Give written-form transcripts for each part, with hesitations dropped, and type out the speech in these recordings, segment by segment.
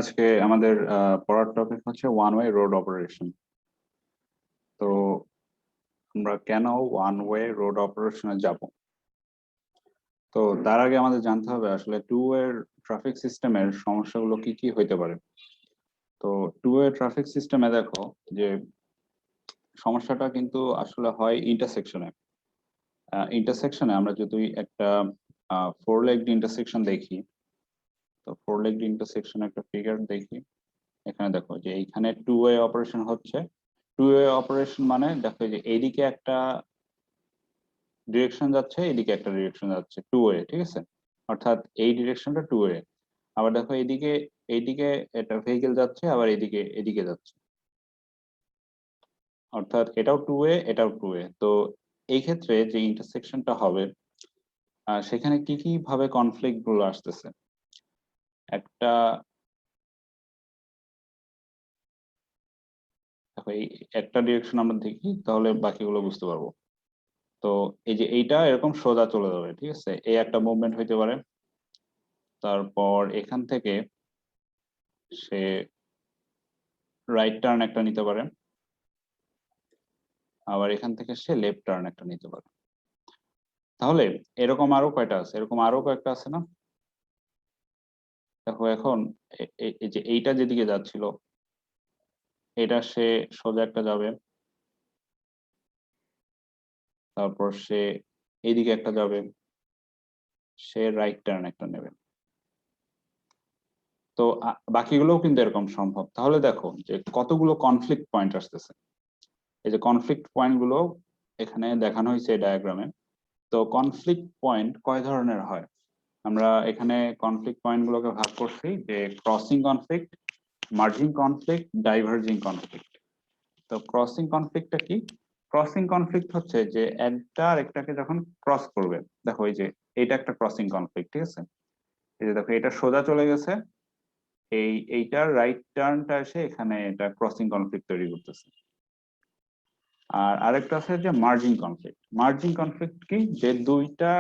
আজকে আমাদের পড়ার টপিক হচ্ছে ওয়ান ওয়ে রোড অপারেশন। তো আমরা কেন ওয়ান ওয়ে রোড অপারেশনে যাব? তো তার আগে আমাদের জানতে হবে আসলে টু ওয়ে ট্রাফিক সিস্টেমের সমস্যাগুলো কি কি হইতে পারে। তো টু ওয়ে ট্রাফিক সিস্টেমে দেখো যে সমস্যাটা কিন্তু আসলে হয় ইন্টারসেকশনে। ইন্টারসেকশনে আমরা যদি একটা ফোর লেগড ইন্টারসেকশন দেখি, তো ফোর লেগড ইন্টারসেকশন একটা ফিগার দেখি। এখানে দেখো যে এইখানে টু ওয়ে অপারেশন হচ্ছে। টু ওয়ে অপারেশন মানে দেখো যে এইদিকে একটা ডিরেকশন যাচ্ছে, এদিকে একটা ডিরেকশন যাচ্ছে, টু ওয়ে, ঠিক আছে। অর্থাৎ এই ডিরেকশনটা টু ওয়ে। আবার দেখো এইদিকে এইদিকে একটা ভেহিকেল যাচ্ছে, আবার এদিকে এদিকে যাচ্ছে, অর্থাৎ এটাও টু ওয়ে এটাও টু ওয়ে। তো এই ক্ষেত্রে যে ইন্টারসেকশনটা হবে সেখানে কি কি ভাবে কনফ্লিক্ট গুলো আসতেছে। একটা দেখো এই একটা ডিরেকশন আমরা দেখি তাহলে বাকিগুলো বুঝতে পারবো। তো এই যে এইটা এরকম সোজা চলে যাবে, ঠিক আছে, এই একটা মুভমেন্ট হইতে পারে। তারপর এখান থেকে সে রাইট টার্ন একটা নিতে পারে, আবার এখান থেকে সে লেফট টার্ন একটা নিতে পারে। তাহলে এরকম আরো কয়টা আছে, এরকম আরো কয়েকটা আছে না? দেখো এখন এই যে এইটা যেদিকে যাচ্ছিল, এটা সে সোজা একটা যাবে, তারপর সে এইদিকে একটা যাবে, সে রাইট টার্ন একটা নেবে। তো বাকিগুলোও কিন্তু এরকম সম্ভব। তাহলে দেখো যে কতগুলো কনফ্লিক্ট পয়েন্ট আসতেছে। এই যে কনফ্লিক্ট পয়েন্ট গুলো এখানে দেখানো হয়েছে ডায়াগ্রামে। তো কনফ্লিক্ট পয়েন্ট কয় ধরনের হয়? আমরা এখানে কনফ্লিক্ট পয়েন্ট গুলোকে ভাগ করছি যে crossing conflict, merging conflict, diverging conflict. তো ক্রসিং কনফ্লিক্টটা কি? ক্রসিং কনফ্লিক্ট হচ্ছে যে একটা আরেকটাকে যখন ক্রস করবে। দেখো এই যে এটা একটা ক্রসিং কনফ্লিক্ট, ঠিক আছে। এই যে দেখো এটা সোজা চলে গেছে, এইটার রাইট টার্নটা এসে এখানে এটা ক্রসিং কনফ্লিক্ট তৈরি করতেছে। আর আরেকটা আছে যে মার্জিং কনফ্লিক্ট। মার্জিং কনফ্লিক্ট কি? যে দুইটা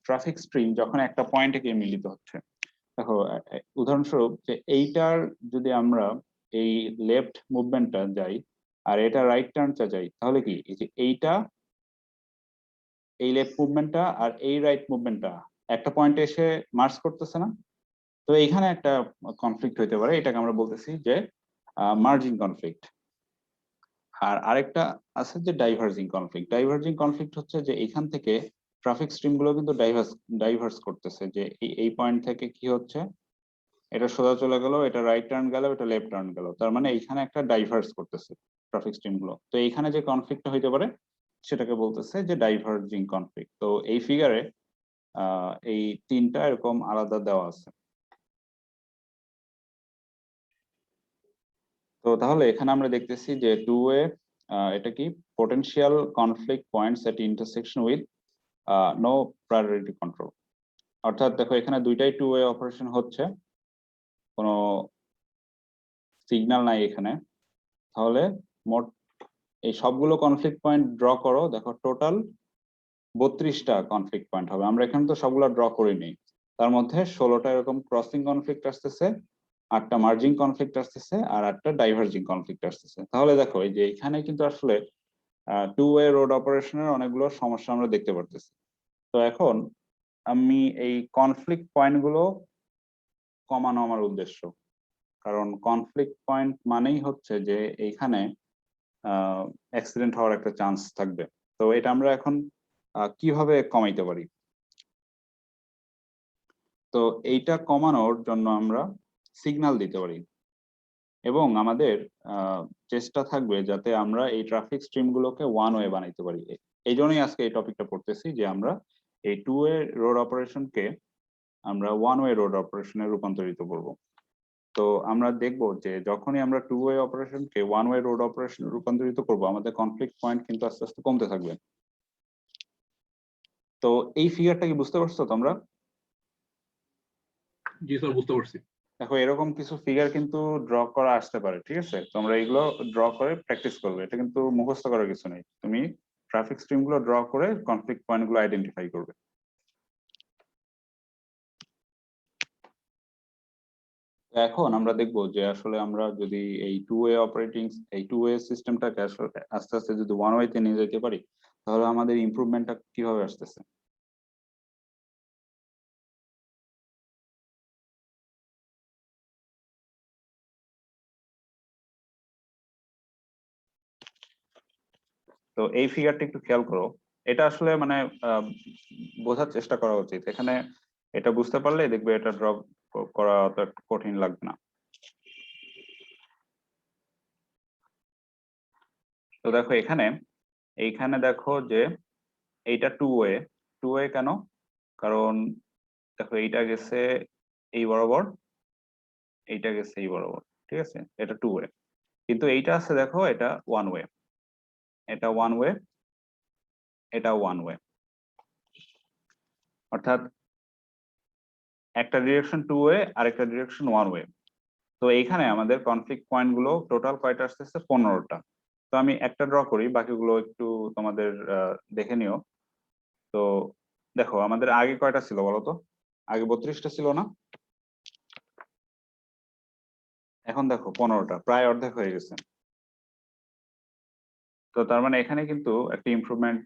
ট্রাফিক স্ট্রিম যখন একটা পয়েন্টে গিয়ে মিলিত হচ্ছে। দেখো উদাহরণস্বরূপ যে এইটার যদি আমরা এই লেফট মুভমেন্টটা যাই আর এটা রাইট টার্নটা যাই, তাহলে কি এই যে এইটা এই লেফট মুভমেন্টটা আর এই রাইট মুভমেন্টটা একটা পয়েন্টে এসে মার্চ করতেছে না? তো এইখানে একটা কনফ্লিক্ট হইতে পারে, এটাকে আমরা বলতেছি যে মার্জিং কনফ্লিক্ট। আর আরেকটা আছে যে ডাইভার্জিং কনফ্লিক্ট। ডাইভার্জিং কনফ্লিক্ট হচ্ছে যে এখান থেকে ট্রাফিক স্ট্রিম গুলো কিন্তু ডাইভার্স করতেছে, যে এই পয়েন্ট থেকে কি হচ্ছে, এটা সোজা চলে গেল, এটা রাইট টার্ন গেল, এটা লেফট টার্ন গেল, তার মানে এইখানে একটা ডাইভার্স করতেছে ট্রাফিক স্ট্রিম গুলো। তো এইখানে যে কনফ্লিক্টটা হইতে পারে সেটাকে বলতেছে যে ডাইভার্জিং কনফ্লিক্ট। তো এই ফিগারে এই তিনটা এরকম আলাদা দেওয়া আছে। তো তাহলে এখানে আমরা দেখতেছি যে টু ওয়ে, এটা কি, potential conflict points at intersection with no priority control. অর্থাৎ দেখো এখানে দুইটাই টু ওয়ে অপারেশন হচ্ছে, কোনো সিগন্যাল নাই এখানে। তাহলে মোট এই সবগুলো কনফ্লিক্ট পয়েন্ট ড্র করো, দেখো টোটাল 32টা কনফ্লিক্ট পয়েন্ট হবে। আমরা এখানে তো সবগুলো ড্র করিনি, তার মধ্যে 16টা এরকম ক্রসিং কনফ্লিক্ট আসতেছে, 8টা মার্জিং কনফ্লিক্ট আসতেছে, আর 8টা ডাইভার্জিং কনফ্লিক্ট আসতেছে। তাহলে দেখো এই যে এখানে কিন্তু আসলে টু ওয়ে রোড অপারেশনের অনেকগুলো সমস্যা আমরা দেখতে পারতেছি। তো এখন আমি এই কনফ্লিক্ট পয়েন্ট গুলো কমানো আমার উদ্দেশ্য। কারণ কনফ্লিক্ট পয়েন্ট মানেই হচ্ছে যে এইখানে অ্যাক্সিডেন্ট হওয়ার একটা চান্স থাকবে। তো এটা আমরা এখন কিভাবে কমাইতে পারি? তো এইটা কমানোর জন্য আমরা সিগন্যাল দিতে পারি, এবং আমাদের চেষ্টা থাকবে যাতে আমরা এই ট্রাফিক স্ট্রিম গুলোকে ওয়ান ওয়ে বানাইতে পারি। এই জন্যই আজকে এই টপিকটা পড়তেছি যে আমরা এই টু ওয়ে রোড অপারেশনকে আমরা ওয়ান ওয়ে রোড অপারেশনে রূপান্তরিত করব। তো আমরা দেখব যে যখনই আমরা টু ওয়ে অপারেশনকে ওয়ান ওয়ে রোড অপারেশনে রূপান্তরিত করব, আমাদের কনফ্লিক্ট পয়েন্ট কিন্তু আস্তে আস্তে কমতে থাকবে। তো এই ফিগারটা কি বুঝতে পারছো তোমরা? জি স্যার, বুঝতে পারছি। দেখো এরকম কিছু ফিগার কিন্তু ড্র করা আসতে পারে, ঠিক আছে। তোমরা এগুলো ড্র করে প্র্যাকটিস করবে, এটা কিন্তু মুখস্থ করার কিছু নেই। তুমি ট্রাফিক স্ট্রিম গুলো ড্র করে কনফ্লিক্ট পয়েন্ট গুলো আইডেন্টিফাই করবে। এখন আমরা দেখব যে আসলে আমরা যদি এই টু ওয়ে সিস্টেমটাকে আসলে আস্তে আস্তে যদি ওয়ান ওয়েতে নিয়ে যেতে পারি, তাহলে আমাদের ইমপ্রুভমেন্টটা কিভাবে আসতেছে। তো এই ফিগারটা একটু খেয়াল করো। এটা আসলে মানে আহ, বোঝার চেষ্টা করা উচিত। এখানে এটা বুঝতে পারলে দেখবে এটা ড্র করা অত একটা কঠিন লাগবে না। তো দেখো এইখানে দেখো যে এইটা টু ওয়ে কেন? কারণ দেখো এইটা গেছে এই বরাবর, এইটা গেছে এই বরাবর, ঠিক আছে, এটা টু ওয়ে। কিন্তু এইটা আছে দেখো, এটা ওয়ান ওয়ে, এটা ওয়ান ওয়ে, এটা ওয়ান ওয়ে। অর্থাৎ একটা ডিরেকশন টু ওয়ে আর একটা ডিরেকশন ওয়ান ওয়ে। তো এইখানে আমাদের কনফ্লিক্ট পয়েন্ট গুলো টোটাল কয়টা আসতেছে? 15টা। তো আমি একটা ড্র করি, বাকিগুলো একটু তোমাদের দেখে নিও। তো দেখো আমাদের আগে কয়টা ছিল বলো তো? আগে 32টা ছিল না? এখন দেখো 15টা, প্রায় অর্ধেক হয়ে গেছে। তো তার মানে এখানে কিন্তু একটা ইমপ্রুভমেন্ট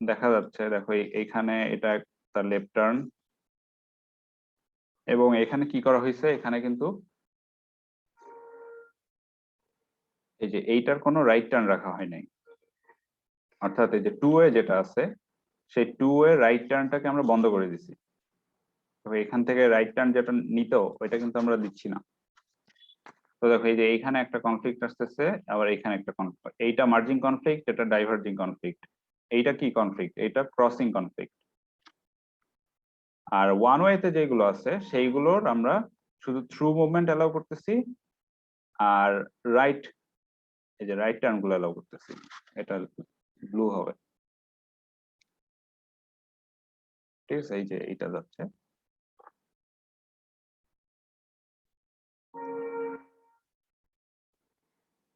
দেখা যাচ্ছে। দেখো এইখানে এটা একটা লেফট টার্ন, এবং এখানে কি করা হয়েছে, এখানে কিন্তু এই যে এইটার কোনো রাইট টার্ন রাখা হয় নাই। অর্থাৎ এই যে টু ওয়ে যেটা আছে, সেই টু ওয়ে রাইট টার্নটাকে আমরা বন্ধ করে দিছি। তো এখান থেকে রাইট টার্ন যেটা নিত, ওইটা কিন্তু আমরা দিচ্ছি না। তো দেখো এই যে এইখানে একটা কনফ্লিক্ট আসতেছে, আবার এইখানে একটা কনফ্লিক্ট। এইটা মার্জিং কনফ্লিক্ট, এটা ডাইভার্জিং কনফ্লিক্ট। এইটা কি কনফ্লিক্ট? এইটা ক্রসিং কনফ্লিক্ট। আর ওয়ান ওয়েতে যেগুলো আছে সেইগুলোর আমরা শুধু থ্রু মুভমেন্ট অ্যালাউ করতেছি, আর রাইট, এই যে রাইট টার্ন গুলো অ্যালাউ করতেছি। এটা ব্লু হবে, ঠিক আছে, এই যে এইটা যাচ্ছে।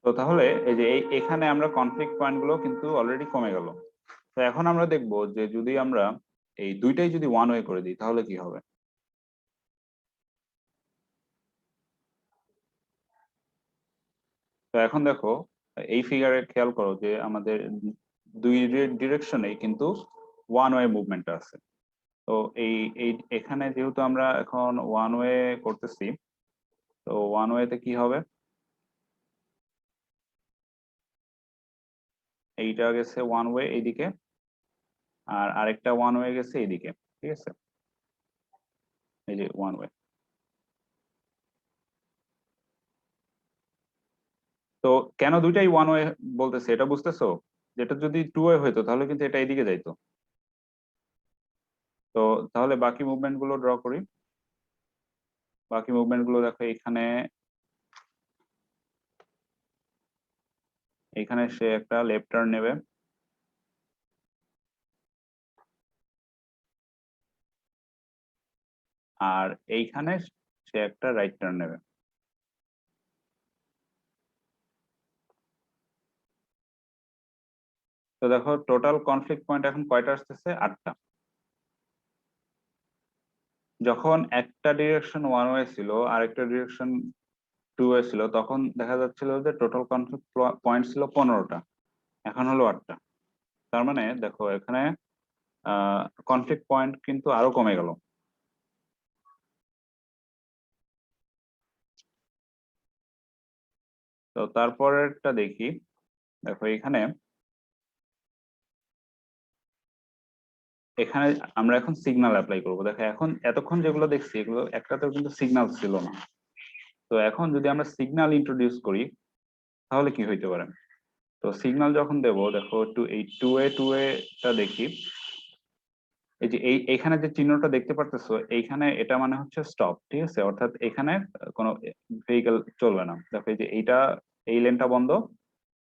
তো তাহলে এই যে এখানে আমরা কনফ্লিক্ট পয়েন্ট গুলো কিন্তু অলরেডি কমে গেল। তো এখন আমরা দেখব যে যদি আমরা এই দুইটাই যদি ওয়ান ওয়ে করে দিই তাহলে কি হবে। তো এখন দেখো এই ফিগারে খেয়াল করো যে আমাদের দুই ডিরেকশনেই কিন্তু ওয়ান ওয়ে মুভমেন্ট আছে। তো এই এই এখানে যেহেতু আমরা এখন ওয়ান ওয়ে করতেছি, তো ওয়ান ওয়েতে কি হবে, এইটা গেছে ওয়ান ওয়ে এইদিকে, আর আরেকটা ওয়ান ওয়ে গেছে এইদিকে, ঠিক আছে, এই যে ওয়ান ওয়ে। তো কেন দুইটাই ওয়ান ওয়ে বলতেছে এটা বুঝতেছো? যেটা যদি টু ওয়ে হইতো তাহলে কিন্তু এটা এইদিকে যাইতো। তো তাহলে বাকি মুভমেন্ট গুলো ড্র করি। বাকি মুভমেন্ট গুলো দেখো, এখানে এখানে সে একটা লেফট টার্ন নেবে, আর এইখানে সে একটা রাইট টার্ন নেবে। তো দেখো টোটাল কনফ্লিক্ট পয়েন্ট এখন কয়টা আসতেছে? 8টা। যখন একটা ডিরেকশন ওয়ান ওয়ে ছিল আর একটা ডিরেকশন টু ওয়ে ছিল, তখন দেখা যাচ্ছিল যে টোটাল কনফ্লিক্ট পয়েন্ট ছিল 15টা, এখন হলো 8টা। তার মানে দেখো এখানে কনফ্লিক্ট পয়েন্ট কিন্তু আরো কমে গেল। তো তারপরেরটা দেখি। দেখো এখানে এখানে আমরা এখন সিগন্যাল অ্যাপ্লাই করবো। দেখো এখন এতক্ষণ যেগুলো দেখছি এগুলো একটাতেও কিন্তু সিগন্যাল ছিল না। তো এখন যদি আমরা সিগন্যাল ইন্ট্রোডিউস করি তাহলে কি হইতে পারে। তো সিগন্যাল যখন দেবো, দেখো একটু এই টু এটা দেখি। এই যে এইখানে যে চিহ্নটা দেখতে পারতেছো, এইখানে এটা মানে হচ্ছে স্টপ, ঠিক আছে, অর্থাৎ এখানে কোনো ভেহিকেল চলবে না। দেখো এই যে এইটা, এই লেনটা বন্ধ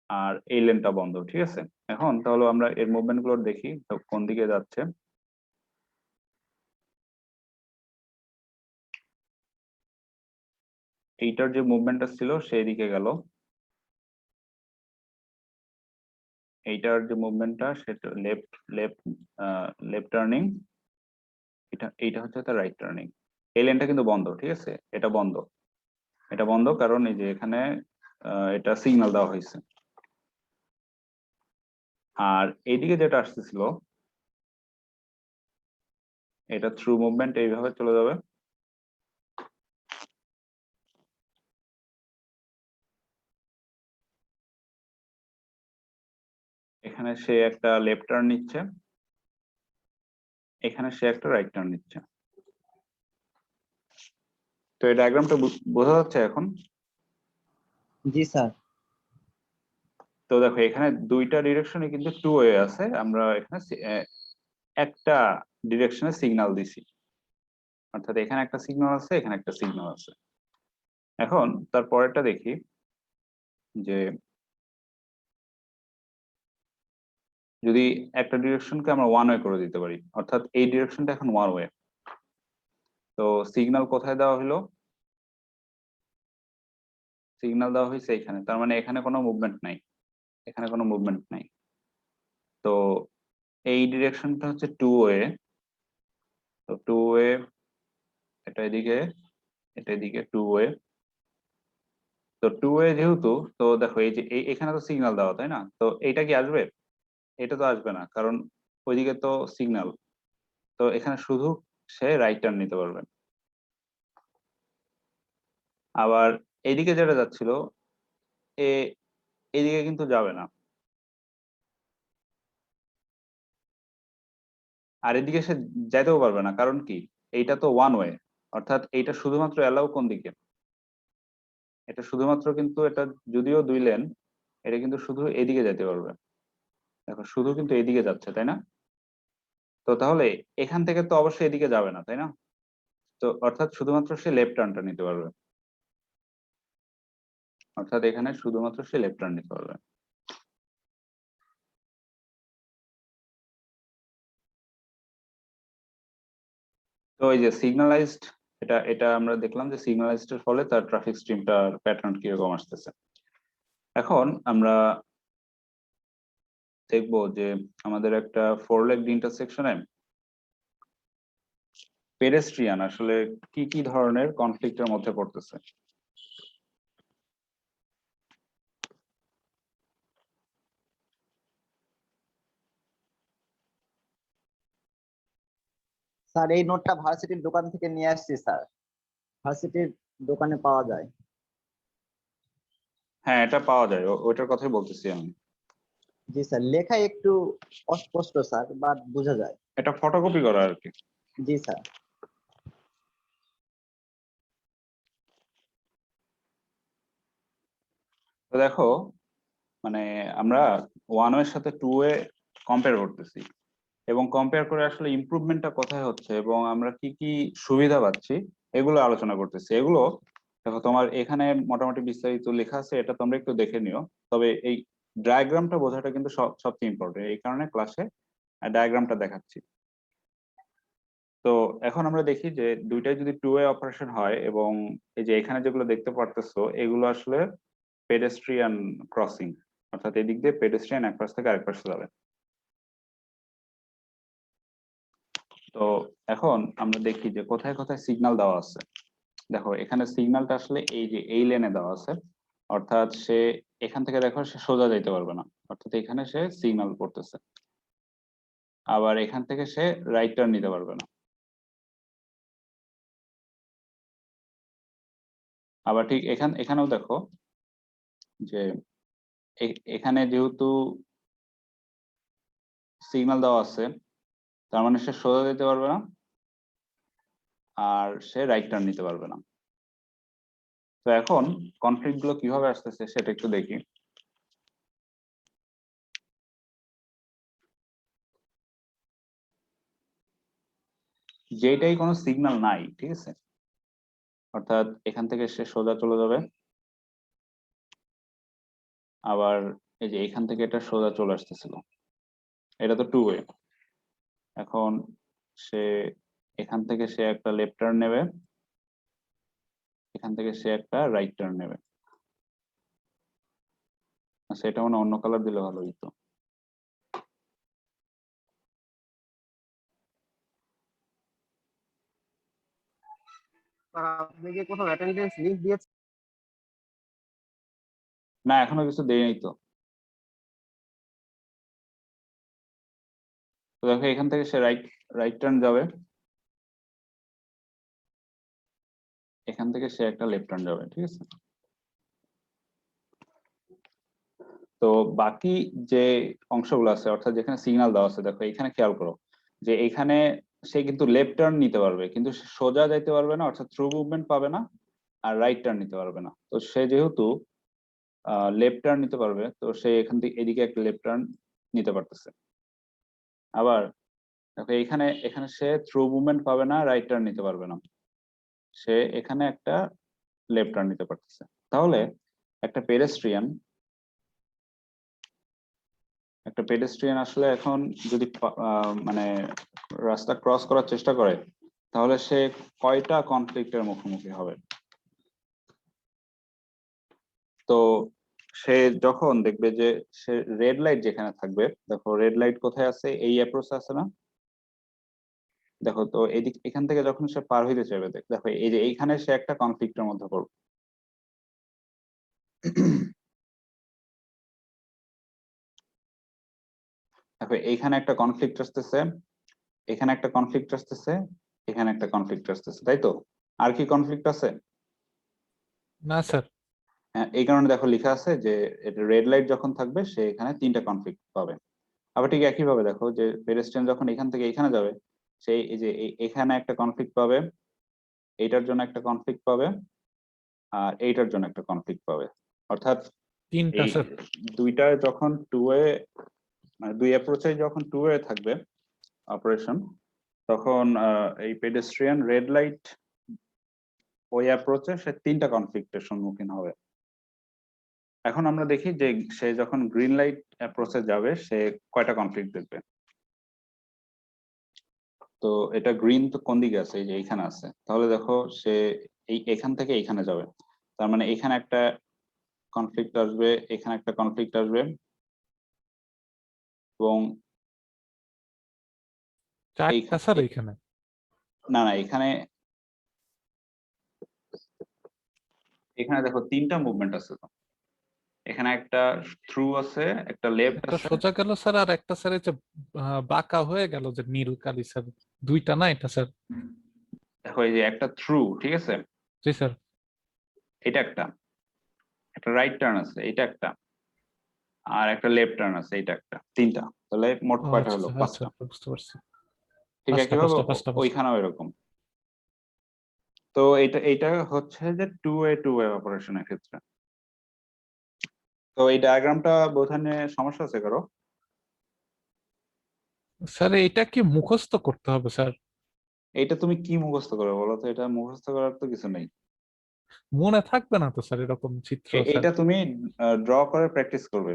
আর এই লেনটা বন্ধ, ঠিক আছে। এখন তাহলে আমরা এর মুভমেন্ট গুলো দেখি তো কোন দিকে যাচ্ছে। এইটার যে মুভমেন্টটা ছিল সেই দিকে গেল, এইটার যে মুভমেন্টটা সেটা লেফট লেফট লেফট টার্নিং, এটা এইটা হচ্ছে তার রাইট টার্নিং। এই লেনটা কিন্তু বন্ধ, ঠিক আছে, এটা বন্ধ। এটা বন্ধ কারণ এই যে এখানে এটা সিগন্যাল দেওয়া হয়েছে। আর এইদিকে যেটা আসতেছিল এটা থ্রু মুভমেন্ট এইভাবে চলে যাবে। এখানে সে একটা লেফট টার্ন নিচ্ছে, এখানে সে একটা রাইট টার্ন নিচ্ছে। তো এই ডায়াগ্রামটা বোঝা যাচ্ছে এখন? জি স্যার। তো দেখো এখানে দুইটা ডিরেকশনে কিন্তু টু ওয়ে আছে, আমরা এখানে একটা ডিরেকশনে সিগন্যাল দিছি, অর্থাৎ এখানে একটা সিগন্যাল আছে, এখানে একটা সিগন্যাল আছে। এখন তার পরেরটা দেখি যে যদি একটা ডিরেকশনকে আমরা ওয়ান ওয়ে করে দিতে পারি, অর্থাৎ এই ডিরেকশনটা এখন ওয়ান ওয়ে, তো সিগন্যাল কোথায় দেওয়া হলো? সিগন্যাল দেওয়া হয়েছে এখানে, তার মানে এখানে কোনো মুভমেন্ট নাই, এখানে কোনো মুভমেন্ট নাই। তো এই ডিরেকশনটা হচ্ছে টু ওয়ে, তো টু ওয়ে, এটা এদিকে, এটা এদিকে টু ওয়ে। তো টু ওয়ে যেহেতু, তো দেখো এই যে এখানে তো সিগন্যাল দেওয়া, তাই না? তো এইটা কি আসবে? এটা তো আসবে না, কারণ ওইদিকে তো সিগন্যাল। তো এখানে শুধু সে রাইট টার্ন নিতে পারবে। আবার এইদিকে যেটা যাচ্ছিল এ এদিকে কিন্তু যাবে না, আর এদিকে সে যাইতেও পারবে না, কারণ কি? এইটা তো ওয়ান ওয়ে, অর্থাৎ এইটা শুধুমাত্র অ্যালাউ কোন দিকে? এটা শুধুমাত্র কিন্তু এটা যদিও দুই লেন, এটা কিন্তু শুধু এদিকে যেতে পারবে। দেখো শুধু কিন্তু এদিকে যাচ্ছে, তাই না? তো তাহলে এখান থেকে তো অবশ্যই এদিকে যাবে না, তাই না? তো অর্থাৎ শুধুমাত্র সে লেফট টার্নটা নিতে পারবে, অর্থাৎ এখানে শুধুমাত্র সে লেফট টার্ন নিতে পারবে। তো এই যে সিগন্যালাইজড, এটা এটা আমরা দেখলাম যে সিগন্যালাইজড এর ফলে তার ট্রাফিক স্ট্রিমটার প্যাটার্ন কিরকম আসতেছে। এখন আমরা দেখবো যে আমাদের একটা ফোর লেগড ইন্টারসেকশনে পেডেস্ট্রিয়ান আসলে কি কি ধরনের কনফ্লিক্টের মধ্যে পড়তেছে। স্যার এই নোটটা ভার্সিটির দোকান থেকে নিয়ে আসছি স্যার, ভার্সিটির দোকানে পাওয়া যায়। হ্যাঁ, এটা পাওয়া যায়, ওইটার কথাই বলতেছি আমি। জি স্যার, লেখা একটু অস্পষ্ট স্যার, বাট বোঝা যায়। এটা ফটোকপি করা আর কি। জি স্যার। তো দেখো, মানে আমরা ওয়ান ওয়ের সাথে টু ওয়ে কম্পেয়ার করতেছি, এবং কম্পেয়ার করে আসলে ইমপ্রুভমেন্টটা কোথায় হচ্ছে এবং আমরা কি কি সুবিধা পাচ্ছি এগুলো আলোচনা করতেছি। এগুলো দেখো তোমার এখানে মোটামুটি বিস্তারিত লেখা আছে, এটা তোমরা একটু দেখে নিও। তবে এই ডায়াগ্রামটা বোঝাটা কিন্তু সবচেয়ে ইম্পর্টেন্ট, এই কারণে ক্লাসে ডায়াগ্রামটা দেখাচ্ছি। তো এখন আমরা দেখি যে দুইটাই যদি টু ওয়ে অপারেশন হয়, এবং এই যে এখানে যেগুলো দেখতে পারতেছো এগুলো আসলে পেডেস্ট্রিয়ান ক্রসিং, অর্থাৎ এদিক দিয়ে পেডেস্ট্রিয়ান এক পাশ থেকে আরেক পাশে যাবে। তো এখন আমরা দেখি যে কোথায় কোথায় সিগন্যাল দেওয়া আছে। দেখো এখানে সিগন্যালটা আসলে এই যে এই লেনে দেওয়া আছে, অর্থাৎ সে এখান থেকে দেখো সে সোজা যাইতে পারবে না, অর্থাৎ এখানে সে সিগন্যাল করতেছে। আবার এখান থেকে সে রাইট টার্ন নিতে পারবে না। আবার ঠিক এখানেও দেখো যে এখানে যেহেতু সিগন্যাল দেওয়া আছে, তার মানে সে সোজা যেতে পারবে না, আর সে রাইট টার্ন নিতে পারবে না। তো এখন কনফ্লিক্ট গুলো কিভাবে আসতেছে সেটা একটু দেখি। যেটাই কোনো সিগন্যাল নাই, ঠিক আছে, অর্থাৎ এখান থেকে সে সোজা চলে যাবে, আবার এই যে এখান থেকে এটা সোজা চলে আসতেছিল, এটা তো টু ওয়ে। এখন সে এখান থেকে সে একটা লেফট টার্ন নেবে, এখান থেকে সে একটা রাইট টার্ন নেবে। আচ্ছা, এটা মানে অন্য কালার দিলে ভালো হইতো। আপনি কি কোথাও অ্যাটেন্ডেন্স লিস্ট দিয়েছেন? না এখনো কিছু দেয়নি তো। তো দেখো এখান থেকে সে রাইট টার্ন যাবে, এখান থেকে সে একটা লেফট টার্ন যাবে, ঠিক আছে। তো বাকি যে অংশগুলো আছে অর্থাৎ যেখানে সিগন্যাল দেওয়া আছে, দেখো এখানে খেয়াল করো যে এখানে সে কিন্তু লেফট টার্ন নিতে পারবে কিন্তু সে সোজা যাইতে পারবে না, অর্থাৎ থ্রু মুভমেন্ট পাবে না, আর রাইট টার্ন নিতে পারবে না। তো সে যেহেতু লেফট টার্ন নিতে পারবে, তো সে এখান থেকে এদিকে একটা লেফট টার্ন নিতে পারতেছে। আবার দেখো এখানে এখানে সে থ্রু মুভমেন্ট পাবে না, রাইট টার্ন নিতে পারবে না, সে এখানে একটা লেফট টার্ন নিতে পারতেছে। তাহলে একটা পেডেস্ট্রিয়ান আসলে এখন যদি মানে রাস্তা ক্রস করার চেষ্টা করে, তাহলে সে কয়টা কনফ্লিক্টের মুখোমুখি হবে? তো সে যখন দেখবে যে সে রেড লাইট যেখানে থাকবে, দেখো রেড লাইট কোথায় আছে, এই অ্যাপ্রোচ আছে না, দেখো তো এদিক এখান থেকে যখন সে পার হইতে চাইবে, দেখো এই যে এইখানে সে একটা কনফ্লিক্টের মধ্যে পড়বে। দেখো এইখানে একটা কনফ্লিক্ট আসতেছে, এখানে একটা কনফ্লিক্ট আসতেছে, এখানে একটা কনফ্লিক্ট আসতেছে, তাই তো? আর কি কনফ্লিক্ট আছে? না স্যার। হ্যাঁ, এই কারণে দেখো লেখা আছে যে রেড লাইট যখন থাকবে সে এখানে তিনটা কনফ্লিক্ট পাবে। আবার ঠিক একই ভাবে দেখো যে পেডেস্ট্রিয়ান যখন এখান থেকে এখানে যাবে, সেই এই যে এখানে একটা কনফ্লিক্ট পাবে, এইটার জন্য একটা কনফ্লিক্ট পাবে, আর এইটার জন্য একটা কনফ্লিক্ট পাবে। অর্থাৎ তিনটা এই স্যার। দুইটা যখন টু ওয়ে, মানে দুই অ্যাপ্রোচে যখন টু ওয়ে থাকবে অপারেশন, তখন এই পেডেস্ট্রিয়ান রেড লাইট ওই অ্যাপ্রোচে সে তিনটা কনফ্লিক্টের সম্মুখীন হবে। এখন আমরা দেখি যে সে যখন গ্রিন লাইট অ্যাপ্রোচে যাবে সে কয়টা কনফ্লিক্ট দেখবে। তো এটা গ্রিন তো কোন দিকে আছে, এই যে এইখানে আছে, তাহলে দেখো সে এখান থেকে এইখানে যাবে, তার মানে এখানে একটা কনফ্লিক্ট আসবে, এখানে একটা কনফ্লিক্ট আসবে, এবং চারটা স্যার এইখানে, এখানে। না না এখানে, এখানে দেখো তিনটা মুভমেন্ট আছে তো, এখানে একটা থ্রু আছে, একটা লেফট একটা আছে। সোজা গেল স্যার, আর একটা স্যার এই যে বাঁকা হয়ে গেল যে নীল কালি স্যার, দুইটা না এটা স্যার? দেখো এই যে একটা থ্রু, ঠিক আছে, জি স্যার। এটা একটা, একটা রাইট টার্ন আছে, এটা একটা, আর একটা লেফট টার্ন আছে, এটা একটা, তিনটা। তাহলে মোট ও কয়টা আচ্ছা হলো? স্যার, আচ্ছা পাঁচটা। বুঝতে পারছি। ঠিক পাঁচটা একইভাবে পাঁচটা পাঁচটা পাঁচটা। ওইখানেও এরকম। তো এটা এটা হচ্ছে যে টু ওয়ে অপারেশনের ক্ষেত্রে। তো এই ডায়াগ্রামটা বোঝানো সমস্যা আছে কারো? স্যার এটা কি মুখস্থ করতে হবে স্যার? এইটা তুমি কি মুখস্থ করবে বলো তো? এটা মুখস্থ করার তো কিছু নেই। মনে থাকবে না তো স্যার এরকম চিত্র স্যার? এটা তুমি ড্র করে প্র্যাকটিস করবে।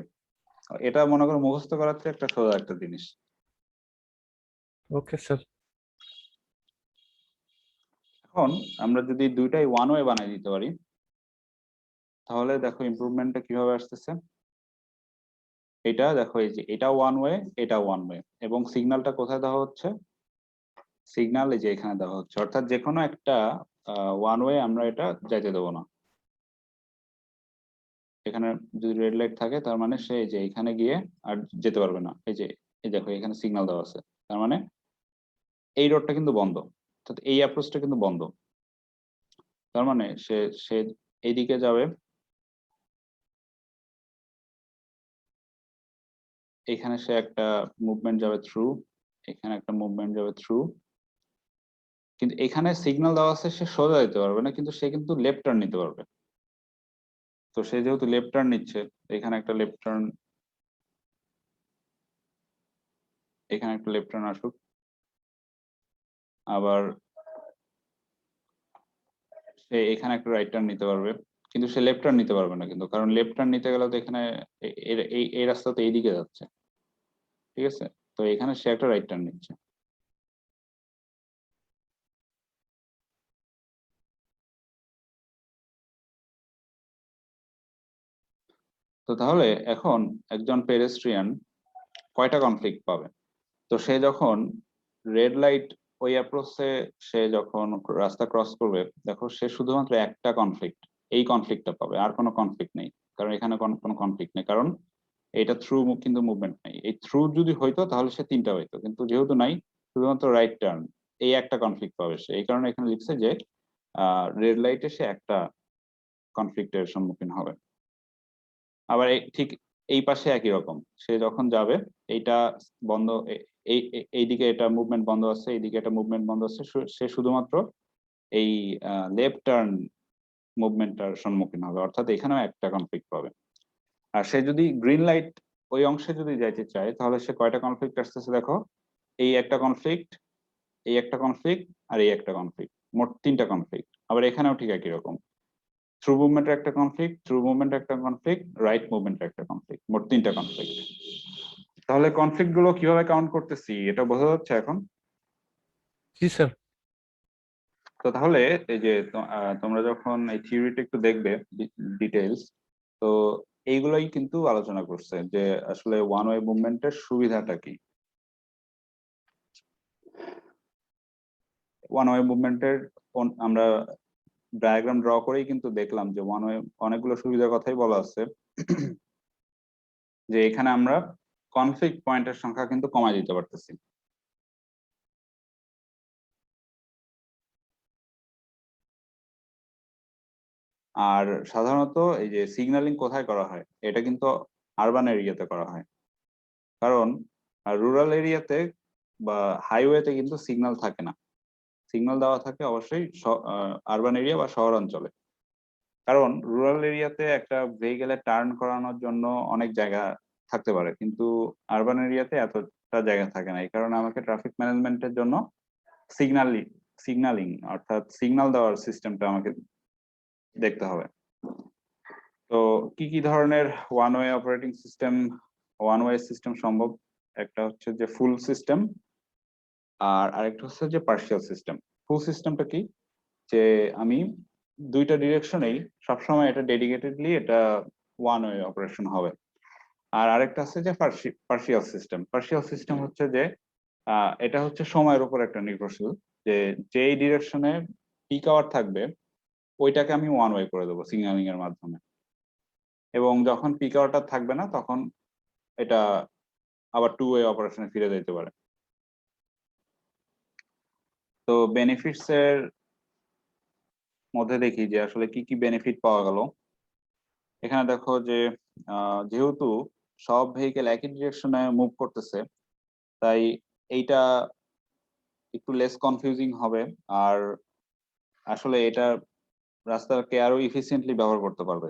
এটা মনে করো মুখস্থ করার থেকে একটা সোজা একটা জিনিস। Okay sir. এখন আমরা যদি দুইটাই ওয়ান ওয়ে বানিয়ে দিতে পারি, তাহলে দেখো ইমপ্রুভমেন্টটা কিভাবে আসতেছে। এটা দেখো এই যে এটা ওয়ান ওয়ে, এটা ওয়ান ওয়ে, এবং সিগন্যালটা কোথায় দেওয়া হচ্ছে? সিগন্যাল এই যে এখানে দেওয়া হচ্ছে, অর্থাৎ যে কোনো একটা ওয়ান ওয়ে আমরা এটা যাইতে দেবো না। এখানে যদি রেড লাইট থাকে তার মানে সে এই যে এখানে গিয়ে আর যেতে পারবে না। এই যে এই দেখো এখানে সিগন্যাল দেওয়া আছে, তার মানে এই রোডটা কিন্তু বন্ধ, অর্থাৎ এই অ্যাপ্রোচটা কিন্তু বন্ধ। তার মানে সে সে এইদিকে যাবে, এখানে সে একটা মুভমেন্ট যাবে থ্রু, এখানে একটা মুভমেন্ট যাবে থ্রু, কিন্তু এখানে সিগন্যাল দেওয়া আছে সে সোজা যেতে পারবে না, কিন্তু সে কিন্তু লেফট টার্ন নিতে পারবে। তো সে যেহেতু লেফট টার্ন নিচ্ছে, এখানে একটা লেফট টার্ন, এখানে একটা লেফট টার্ন আসুক, আবার সে এখানে একটা রাইট টার্ন নিতে পারবে, কিন্তু সে লেফট টার্ন নিতে পারবে না, কিন্তু কারণ লেফট টার্ন নিতে গেলে তো এখানে এই রাস্তা তো এইদিকে যাচ্ছে, ঠিক আছে। তো এখানে সে একটা রাইট টার্ন নিচ্ছে। তো তাহলে এখন একজন পেডেস্ট্রিয়ান কয়টা কনফ্লিক্ট পাবে? তো সে যখন রেড লাইট ওই অ্যাপ্রোচে সে যখন রাস্তা ক্রস করবে, দেখো সে শুধুমাত্র একটা কনফ্লিক্ট, এই কনফ্লিক্টটা পাবে, আর কোনো কনফ্লিক্ট নেই। কারণ এখানে কোনো কনফ্লিক্ট নেই, কারণ এটা থ্রু কিন্তু মুভমেন্ট নেই। এই থ্রু যদি হইতো তাহলে সে তিনটা হইতো, কিন্তু যেহেতু নাই, শুধুমাত্র রাইট টার্ন, এই একটা কনফ্লিক্ট পাবে সে। এই কারণে এখানে লিখছে যে রেড লাইটে সে একটা কনফ্লিক্টের সম্মুখীন হবে। আবার ঠিক এই পাশে একই রকম, সে যখন যাবে এইটা বন্ধ, এইদিকে এটা মুভমেন্ট বন্ধ আছে, এইদিকে এটা মুভমেন্ট বন্ধ আছে, সে শুধুমাত্র এই লেফট টার্ন মুভমেন্টটার সম্মুখীন হবে, অর্থাৎ এখানেও একটা কনফ্লিক্ট পাবে। আর সে যদি গ্রিন লাইট ওই অংশে যদি যাইতে চায় তাহলে সে কয়টা কনফ্লিক্ট আসতেছে দেখো, এই একটা কনফ্লিক্ট, এই একটা কনফ্লিক্ট, আর এই একটা কনফ্লিক্ট, মোট তিনটা কনফ্লিক্ট। আবার এখানেও ঠিক একই রকম, থ্রু মুভমেন্টের একটা কনফ্লিক্ট, থ্রু মুভমেন্টের একটা কনফ্লিক্ট, রাইট মুভমেন্টের একটা কনফ্লিক্ট, মোট তিনটা কনফ্লিক্ট। তাহলে কনফ্লিক্ট গুলো কিভাবে কাউন্ট করতেছি এটা বোঝা যাচ্ছে এখন? জি স্যার। তো তাহলে এই যে তোমরা যখন এই থিওরিটা একটু দেখবে ডিটেইলস, তো এইগুলাই কিন্তু আলোচনা করছে যে আসলে ওয়ান ওয়ে মুভমেন্টের সুবিধাটা কি। ওয়ান ওয়ে মুভমেন্টের আমরা ডায়াগ্রাম ড্র করেই কিন্তু দেখলাম যে ওয়ান ওয়ে অনেকগুলো সুবিধার কথাই বলা আছে, যে এখানে আমরা কনফ্লিক্ট পয়েন্টের সংখ্যা কিন্তু কমায় দিতে পারতেছি। আর সাধারণত এই যে সিগন্যালিং কোথায় করা হয়, এটা কিন্তু আরবান এরিয়াতে করা হয়, কারণ রুরাল এরিয়াতে বা হাইওয়েতে কিন্তু সিগন্যাল থাকে না। সিগন্যাল দেওয়া থাকে অবশ্যই আরবান এরিয়া বা শহরাঞ্চলে, কারণ রুরাল এরিয়াতে একটা ভেহিকেলে টার্ন করানোর জন্য অনেক জায়গা থাকতে পারে, কিন্তু আরবান এরিয়াতে এতটা জায়গা থাকে না। এই কারণে আমাকে ট্রাফিক ম্যানেজমেন্টের জন্য সিগন্যালিং অর্থাৎ সিগন্যাল দেওয়ার সিস্টেমটা আমাকে দেখতে হবে। তো কি কি ধরনের one way operating system, one way system সম্ভব? একটা হচ্ছে যে ফুল সিস্টেম, আর আরেকটা হচ্ছে যে পার্শিয়াল সিস্টেম। ফুল সিস্টেমটা কি, যে আমি দুইটা ডিরেকশনেই সবসময় এটা ডেডিকেটেডলি এটা ওয়ান ওয়ে অপারেশন হবে। আর আরেকটা আছে যে পার্শিয়াল সিস্টেম। পার্শিয়াল সিস্টেম হচ্ছে যে এটা হচ্ছে সময়ের উপর একটা নির্ভরশীল, যে যেই ডিরেকশনে পিক আওয়ার থাকবে ওইটাকে আমি ওয়ান ওয়ে করে দেবো সিগন্যালিং এর মাধ্যমে, এবং যখন পিক আওয়ারটা থাকবে না তখন এটা আবার টু ওয়ে অপারেশনে ফিরে যেতে পারে। তো বেনিফিটস এর মধ্যে দেখি যে আসলে কি কি বেনিফিট পাওয়া গেল। এখানে দেখো যে যেহেতু সব ভেহিকেল একই ডিরেকশনে মুভ করতেছে, তাই এইটা একটু লেস কনফিউজিং হবে। আর আসলে এটা রাস্তাকে আরো ইফিসিয়েন্টলি ব্যবহার করতে পারবে।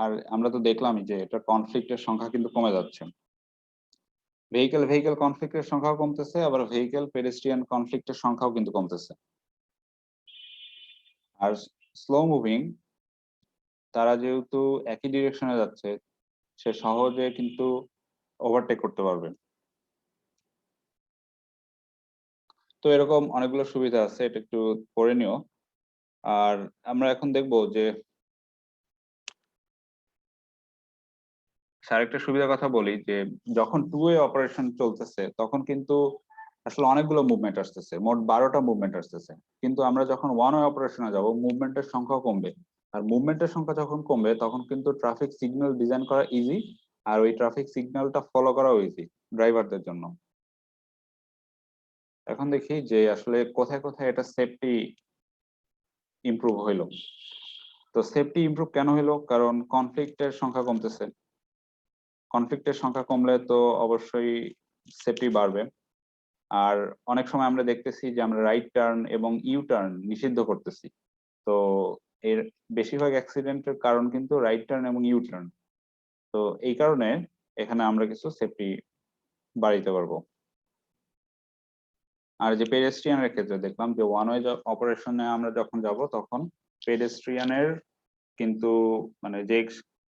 আর আমরা তো দেখলামই যে এটা কনফ্লিক্টের সংখ্যা কিন্তু কমে যাচ্ছে, ভেহিকেল ভেহিকেল কনফ্লিক্টের সংখ্যাও কমতেছে, আবার ভেহিকেল পেডেস্ট্রিয়ান কনফ্লিক্টের সংখ্যাও কিন্তু কমতেছে। আর স্লো মুভিং, তারা যেহেতু একই ডিরেকশনে যাচ্ছে, সে সহজে কিন্তু ওভারটেক করতে পারবে। তো এরকম অনেকগুলো সুবিধা আছে, এটা একটু পড়ে নিও। আর আমরা এখন দেখবো যে আরেকটা সুবিধার কথা বলি, যে যখন টু ওয়ে অপারেশন চলতেছে তখন কিন্তু আসলে অনেকগুলো মুভমেন্ট আসতেছে, মোট 12টা মুভমেন্ট আসতেছে। কিন্তু আমরা যখন ওয়ান ওয়ে অপারেশনে যাব মুভমেন্টের সংখ্যা কমবে, আর মুভমেন্টের সংখ্যা যখন কমবে তখন কিন্তু ট্রাফিক সিগন্যাল ডিজাইন করা ইজি, আর ওই ট্রাফিক সিগন্যালটা ফলো করাও ইজি ড্রাইভারদের জন্য। এখন দেখি যে আসলে কোথায় কোথায় এটা সেফটি ইমপ্রুভ হইলো। তো সেফটি ইমপ্রুভ কেন হইলো? কারণ কনফ্লিক্টের সংখ্যা কমতেছে, কনফ্লিক্টের সংখ্যা কমলে তো অবশ্যই সেফটি বাড়বে। আর অনেক সময় আমরা দেখতেছি যে আমরা রাইট টার্ন এবং ইউ টার্ন নিষিদ্ধ করতেছি, তো এর বেশিরভাগ অ্যাক্সিডেন্টের কারণ কিন্তু রাইট টার্ন এবং ইউ টার্ন। তো এই কারণে এখানে আমরা কিছু সেফটি বাড়াইতে পারবো। আর যে পেডেস্ট্রিয়ানের ক্ষেত্রে দেখলাম যে ওয়ান ওয়ে অপারেশনে আমরা যখন যাব তখন পেডেস্ট্রিয়ানের কিন্তু মানে যে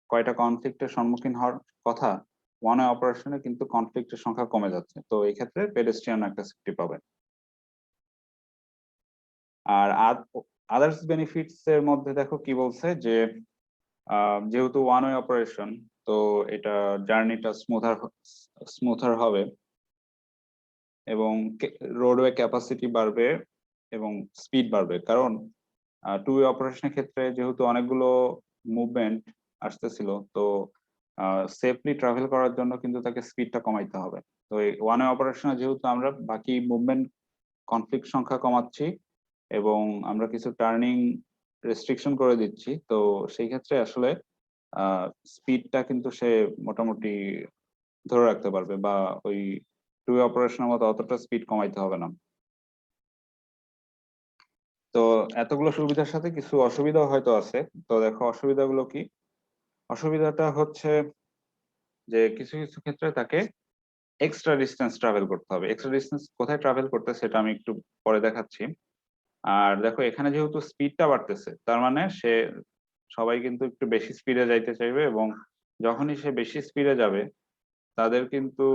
কয়টা কনফ্লিক্টের সম্মুখীন হওয়ার কথা, ওয়ান ওয়ে অপারেশনে কিন্তু কনফ্লিক্টের সংখ্যা কমে যাচ্ছে, তো এই ক্ষেত্রে পেডেস্ট্রিয়ান একটা সেফটি পাবে। আর আদার্স বেনিফিটস এর মধ্যে দেখো কি বলছে, যে যেহেতু ওয়ান ওয়ে অপারেশন, তো এটা জার্নিটা স্মুথার হবে, এবং রোডওয়ে ক্যাপাসিটি বাড়বে এবং স্পিড বাড়বে। কারণ টু ওয়ে অপারেশনের ক্ষেত্রে যেহেতু অনেকগুলো মুভমেন্ট আসতেছিল, তো সেফলি ট্রাভেল করার জন্য কিন্তু তাকে স্পিডটা কমাইতে হবে। তো এই ওয়ান ওয়ে অপারেশনে যেহেতু আমরা বাকি মুভমেন্ট কনফ্লিক্ট সংখ্যা কমাচ্ছি এবং আমরা কিছু টার্নিং রেস্ট্রিকশন করে দিচ্ছি, তো সেই ক্ষেত্রে আসলে স্পিডটা কিন্তু সে মোটামুটি ধরে রাখতে পারবে, বা ওই টু ওয়ে অপারেশনের মতো অতটা স্পিড কমাইতে হবে না। তো এতগুলো সুবিধার সাথে কিছু অসুবিধাও হয়তো আছে। তো দেখো অসুবিধাগুলো কি। অসুবিধাটা হচ্ছে যে কিছু কিছু ক্ষেত্রে তাকে এক্সট্রা ডিস্টেন্স ট্রাভেল করতে হবে। এক্সট্রা ডিস্টেন্স কোথায় ট্রাভেল করতে সেটা আমি একটু পরে দেখাচ্ছি। আর দেখো এখানে যেহেতু স্পিডটা বাড়তেছে, তার মানে সে সবাই কিন্তু একটু বেশি স্পিডে যাইতে চাইবে, এবং যখনই সে বেশি স্পিডে যাবে তাদের কিন্তু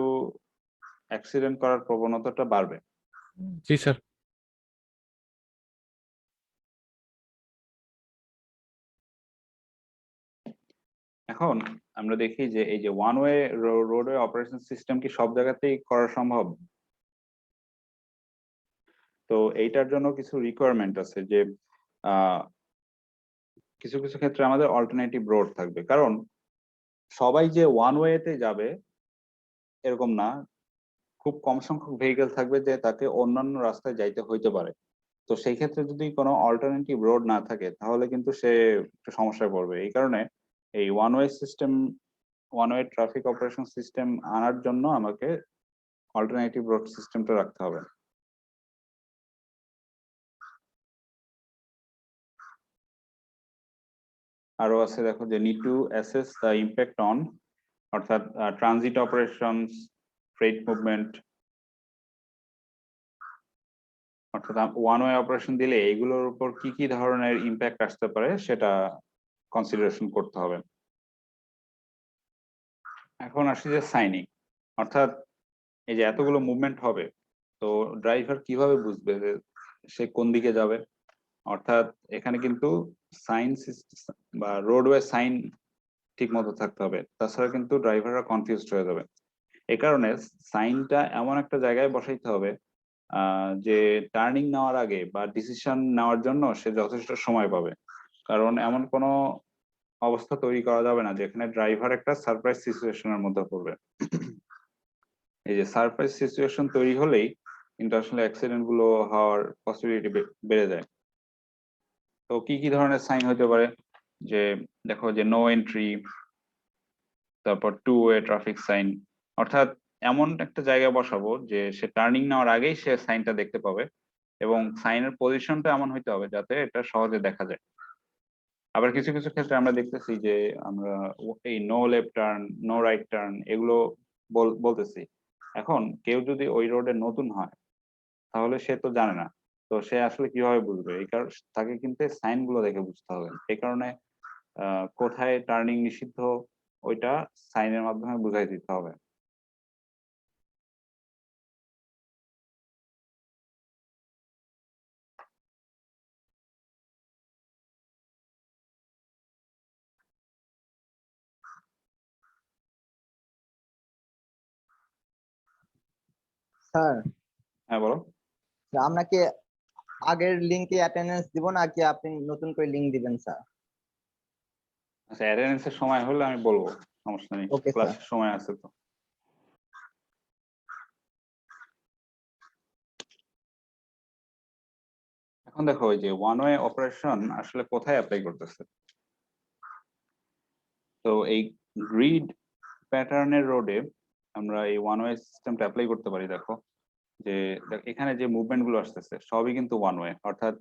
অ্যাক্সিডেন্ট করার প্রবণতাটা বাড়বে। জি স্যার। এখন আমরা দেখি যে এই যে one way roadway operation system কি সব জায়গাতেই করা সম্ভব? তো এইটার জন্য কিছু রিকোয়ারমেন্ট আছে, যে কিছু কিছু ক্ষেত্রে আমাদের অল্টারনেটিভ রোড থাকবে, কারণ সবাই যে ওয়ান ওয়েতে যাবে এরকম না। খুব কম সংখ্যক ভেহিকেল থাকবে যে তাকে অন্যান্য রাস্তায় যাইতে হইতে পারে। তো সেই ক্ষেত্রে যদি কোনো অল্টারনেটিভ রোড না থাকে তাহলে কিন্তু সে একটু সমস্যায় পড়বে। এই কারণে এই one way traffic operation system আনার জন্য আমাকে অল্টারনেটিভ রোড সিস্টেমটা রাখতে হবে। আরো আছে দেখো যে need to assess the impact on, অর্থাৎ ট্রানজিট অপারেশনস, ফ্রেট মুভমেন্ট, অর্থাৎ ওয়ান ওয়ে অপারেশন দিলে এগুলোর উপর কি কি ধরনের ইম্প্যাক্ট আসতে পারে সেটা কনসিডারেশন করতে হবে। এখন আসি যে সাইনিং, অর্থাৎ এই যে এতগুলো মুভমেন্ট হবে, তো ড্রাইভার কিভাবে বুঝবে যে সে কোন দিকে যাবে? অর্থাৎ এখানে কিন্তু সাইন বা রোডওয়ে সাইন ঠিক মতো থাকতে হবে, তাছাড়া কিন্তু ড্রাইভাররা কনফিউজড হয়ে যাবে। এই কারণে সাইনটা এমন একটা জায়গায় বসাইতে হবে যে টার্নিং নেওয়ার আগে বা ডিসিশন নেওয়ার জন্য সে যথেষ্ট সময় পাবে। কারণ এমন কোনো অবস্থা তৈরি করা যাবে না যেখানে ড্রাইভার একটা সারপ্রাইজ সিচুয়েশনের মধ্যে পড়বে। এই যে সারপ্রাইজ সিচুয়েশন তৈরি হলেই কিন্তু আসলে অ্যাক্সিডেন্ট গুলো হওয়ার পসিবিলিটি বেড়ে যায়। তো কি কি ধরনের সাইন হতে পারে? যে দেখো যে নো এন্ট্রি, তারপর টু ওয়ে ট্রাফিক সাইন, অর্থাৎ এমন একটা জায়গায় বসাবো যে সে টার্নিং নেওয়ার আগেই সে সাইনটা দেখতে পাবে, এবং সাইনের পজিশনটা এমন হইতে হবে যাতে এটা সহজে দেখা যায়। আবার কিছু কিছু ক্ষেত্রে আমরা দেখতেছি যে আমরা এই no left turn, no right turn এগুলো বলতেছি। এখন কেউ যদি ওই রোডে নতুন হয় তাহলে সে তো জানে না, তো সে আসলে কিভাবে বুঝবে? এই কারণে তাকে কিন্তু সাইন গুলো দেখে বুঝতে হবে। এই কারণে কোথায় টার্নিং নিষিদ্ধ ওইটা সাইনের মাধ্যমে বুঝাই দিতে হবে। স্যার, হ্যাঁ বলো। আমরা কি আগের লিংকে অ্যাটেন্ডেন্স দিব না কি আপনি নতুন করে লিংক দিবেন স্যার? আচ্ছা, অ্যাটেন্ডেন্সের সময় হলে আমি বলবো, সমস্যা নেই, ওকে স্যার। ক্লাসের সময় আছে তো। এখন দেখো ওই যে ওয়ান ওয়ে অপারেশন আসলে কোথায় অ্যাপ্লাই করতেছে। তো এই গ্রিড প্যাটার্নের রোডে আমরা এই ওয়ান ওয়ে সিস্টেমটা অ্যাপ্লাই করতে পারি। দেখো যে এখানে যে মুভমেন্ট গুলো আসতেছে সবই কিন্তু ওয়ান ওয়ে, অর্থাৎ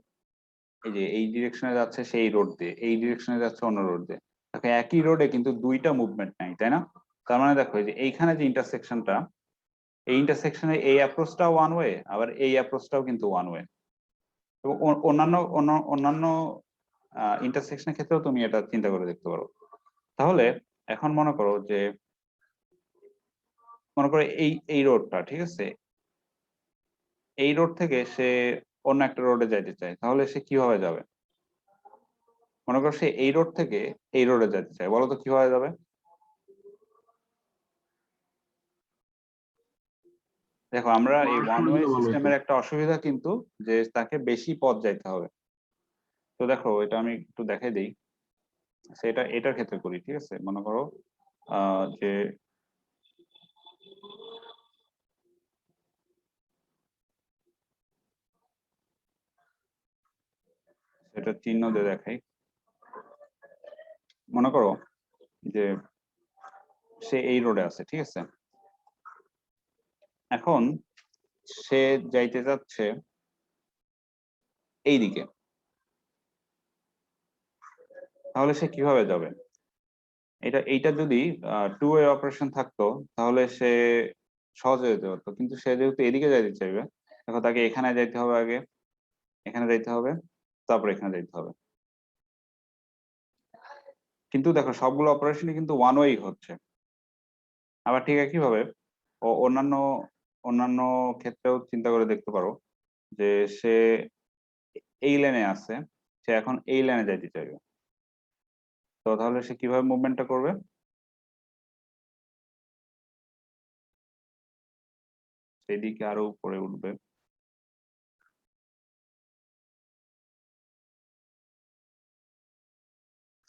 এই যে এই ডিরেকশনে যাচ্ছে সেই রোড দিয়ে, এই ডিরেকশনে যাচ্ছে অন্য রোড দিয়ে। দেখো একই রোডে কিন্তু দুইটা মুভমেন্ট নাই, তাই না? তার মানে দেখো এই যে এইখানে যে ইন্টারসেকশনটা, এই ইন্টারসেকশনে এই অ্যাপ্রোচটাও ওয়ান ওয়ে, আবার এই অ্যাপ্রোচটাও কিন্তু ওয়ান ওয়ে। এবং অন্যান্য ইন্টারসেকশনের ক্ষেত্রেও তুমি এটা চিন্তা করে দেখতে পারো। তাহলে এখন মনে করো এই এই রোডটা ঠিক আছে, এই রোড থেকে সে অন্য একটা রোডে যাইতে চায়, তাহলে সে কিভাবে যাবে? মনে করো সে এই রোড থেকে এই রোডে যেতে চায়, বলো তো কিভাবে যাবে? দেখো আমরা এই পাহাড় ওয়ান সরে ওয়ে গেলে ভালো হতো। সিস্টেমের একটা অসুবিধা কিন্তু যে তাকে বেশি পথ যাইতে হবে। তো দেখো এটা আমি একটু দেখাই দিই। সেটা এটার ক্ষেত্রে করি, ঠিক আছে? মনে করো যে সেটা চিহ্ন দিয়ে দেখাই। মনে করো যে সে এই রোডে আছে, ঠিক আছে? এখন সে যাইতে যাচ্ছে এইদিকে, তাহলে সে কিভাবে যাবে? এইটা যদি টু ওয়ে অপারেশন থাকতো তাহলে সে সহজে যেতে পারতো, কিন্তু সে যেহেতু এদিকে যাইতে চাইবে, দেখো তাকে এখানে যাইতে হবে, আগে এখানে যাইতে হবে, তারপর এখানে যাইতে হবে। কিন্তু দেখো সবগুলো অপারেশনই কিন্তু ওয়ান ওয়েই হচ্ছে। আবার ঠিক একইভাবে অন্যান্য অন্যান্য ক্ষেত্রেও চিন্তা করে দেখতে পারো যে সে এই লেনে আছে, সে এখন এই লেনে যাইতে চাইবে, তো তাহলে সে কিভাবে মুভমেন্টটা করবে? সেদিকে আরো উপরে উঠবে।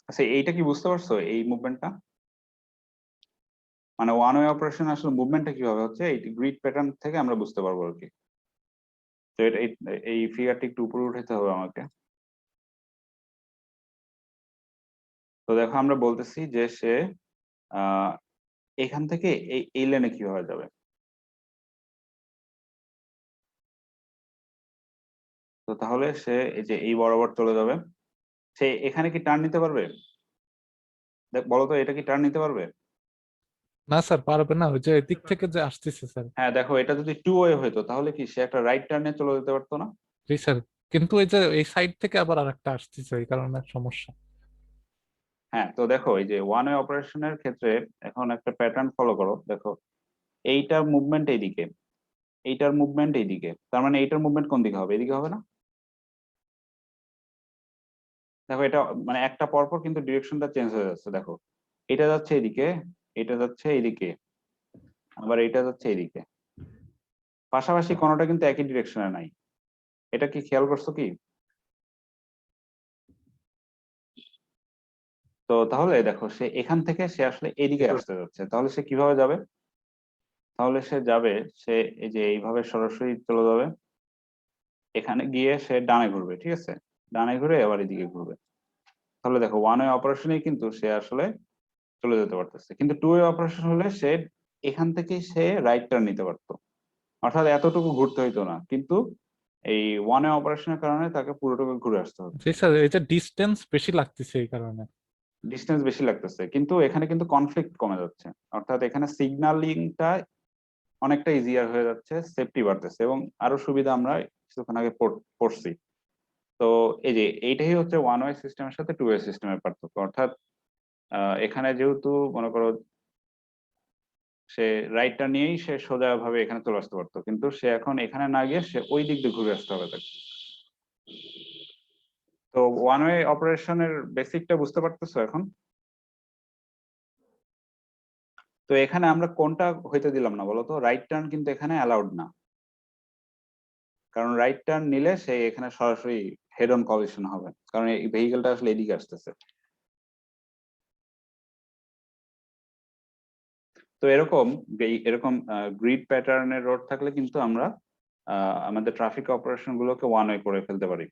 আচ্ছা, এইটা কি বুঝতে পারছো এই মুভমেন্টটা? মানে ওয়ান ওয়ে অপারেশন আসলে মুভমেন্টটা কিভাবে হচ্ছে এই গ্রিড প্যাটার্ন থেকে আমরা বুঝতে পারবো আর কি। তো এই ফিগারটি একটু উপরে উঠাতে হবে আমাকে। তো দেখো আমরা বলতেছি যে সে আহ এখান থেকে এই লেনে কিভাবে যাবে। তো তাহলে সে এই যে এই বরাবর চলে যাবে। সে এখানে কি টার্ন নিতে পারবে? বলো তো, এটা কি টার্ন নিতে পারবে? না স্যার, পারবে না, ওই যে এদিক থেকে যে আসতেছে স্যার। হ্যাঁ, দেখো এটা যদি টু ওয়ে হইতো তাহলে কি সে একটা রাইট টার্নে চলে যেতে পারতো না? জি স্যার, কিন্তু এই যে এই সাইড থেকে আবার আরেকটা আসতেছে, এই কারণে সমস্যা। হ্যাঁ, তো দেখো এই যে ওয়ান ওয়ে অপারেশনের ক্ষেত্রে এখন একটা প্যাটার্ন ফলো করো। দেখো এইটার মুভমেন্ট এইদিকে, এইটার মুভমেন্ট এইদিকে, তার মানে এইটার মুভমেন্ট কোন দিকে হবে? এদিকে হবে না? দেখো এটা মানে একটা পরপর কিন্তু ডিরেকশনটা চেঞ্জ হয়ে যাচ্ছে। দেখো এটা যাচ্ছে এদিকে, এটা যাচ্ছে এইদিকে, আবার এটা যাচ্ছে এইদিকে, পাশাপাশি কোনোটা কিন্তু একই ডিরেকশনে নাই। এটা কি খেয়াল করছো কি? তো তাহলে দেখো সে এখান থেকে সে আসলে এদিকে আসতে যাচ্ছে, তাহলে সে কিভাবে যাবে? তাহলে সে যাবে, সে এই যে এইভাবে সরাসরি চলে যাবে, এখানে গিয়ে সে ডানে ঘুরবে, ঠিক আছে? ডানে ঘুরে আবার এদিকে ঘুরবে। তাহলে দেখো ওয়ান ওয়ে অপারেশনে কিন্তু সে আসলে চলে যেতে পারতেছে, কিন্তু টু ওয়ে অপারেশন হলে সে এখান থেকে সে রাইট টার্ন নিতে পারতো, অর্থাৎ এতটুকু ঘুরতে হইতো না, কিন্তু এই ওয়ান ওয়ে অপারেশনের কারণে তাকে পুরোটুকু ঘুরে আসতে হচ্ছে। জি স্যার, এই যে ডিস্টেন্স বেশি লাগতেছে এই কারণে। ডিস্টেন্স বেশি লাগতেছে, কিন্তু এখানে কিন্তু কনফ্লিক্ট কমে যাচ্ছে, অর্থাৎ এখানে সিগন্যালিংটা অনেকটা ইজিয়ার হয়ে যাচ্ছে, সেফটি বাড়তেছে এবং আরো সুবিধা আমরা কিছুক্ষণ আগে পড়ছি। তো এই যে এইটাই হচ্ছে ওয়ান ওয়ে সিস্টেমের সাথে টু ওয়ে সিস্টেমের পার্থক্য। অর্থাৎ এখানে যেহেতু মনে করো সে রাইটটা নিয়েই সে সোজা ভাবে এখানে চলে আসতে পারতো, কিন্তু সে এখন এখানে না গিয়ে সে ওই দিক দিয়ে ঘুরে আসতে হবে তাকে। তো ওয়ান ওয়ে অপারেশনের বেসিকটা বুঝতে পারতেছো এখন? তো এখানে আমরা কোনটা হইতে দিলাম না বলতো? রাইট টার্ন কিন্তু এখানে অ্যালাউড না, কারণ রাইট টার্ন নিলে সে এখানে সরাসরি হেড অন কলিশন হবে, কারণ এই ভেহিকেলটা আসলে এদিকে আসতেছে। তো এরকম গ্রিড প্যাটার্নের রোড থাকলে কিন্তু আমরা আমাদের ট্রাফিক অপারেশন গুলোকে ওয়ান ওয়ে করে ফেলতে পারি।